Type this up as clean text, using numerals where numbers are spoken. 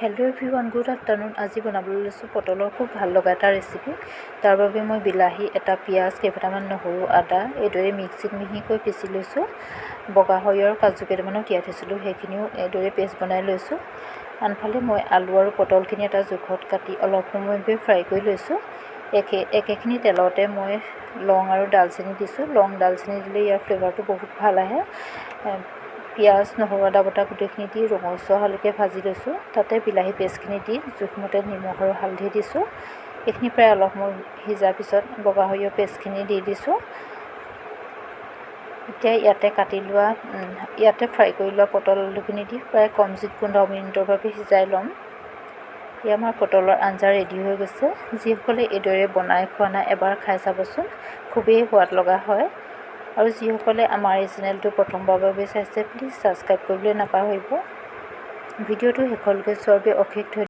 Hello' everyone, good afternoon. আজি বনাবলৈ লৈছোঁ পটলৰ খুব ভাল লগা এটা ৰেচিপি। তাৰ বাবে মই বিলাহী, এটা পিঁয়াজ, কেইটামান নহৰু, আদা এইদৰে মিক্সিত মিহিকৈ পিচি লৈছোঁ। বগা সৰিয়হৰ কাজু কেইটামানো তিয়াই থৈছিলোঁ, সেইখিনিও এইদৰে পেষ্ট বনাই লৈছোঁ। আনফালে মই আলু আৰু পটলখিনি এটা জোখত কাটি অলপ সময় ফ্ৰাই কৰি লৈছোঁ। একেখিনি তেলতে মই লং আৰু ডালচেনি দিছোঁ। লং ডালচেনি দিলে ইয়াৰ ফ্লেভাৰটো বহুত ভাল আহে। পিঁয়াজ, নহৰু, আদা বটা গোটেইখিনি দি ৰঙচুৱা হোৱালৈকে ভাজি লৈছোঁ। তাতে বিলাহী পেষ্টখিনি দি জোখমতে নিমখ আৰু হালধি দিছোঁ। এইখিনি প্ৰায় অলপ সময় সিজাৰ পিছত বগা সৰিয়হ পেষ্টখিনি দি দিছোঁ। এতিয়া ইয়াতে ফ্ৰাই কৰি লোৱা পটল আলুখিনি দি প্ৰায় কম জুইত 15 মিনিটৰ বাবে সিজাই ল'ম। এয়া আমাৰ পটলৰ আঞ্জা ৰেডি হৈ গৈছে। যিসকলে এইদৰে বনাই খোৱা নাই এবাৰ খাই চাবচোন, খুবেই সোৱাদ লগা হয়। আৰু যিসকলে আমাৰ এই চেনেলটো প্ৰথমবাৰৰ বাবে চাইছে, প্লিজ ছাবস্ক্ৰাইব কৰিবলৈ নাপাহৰিব। ভিডিঅ'টো শেষলৈকে চোৱাৰ বাবে অশেষ ধন্যবাদ।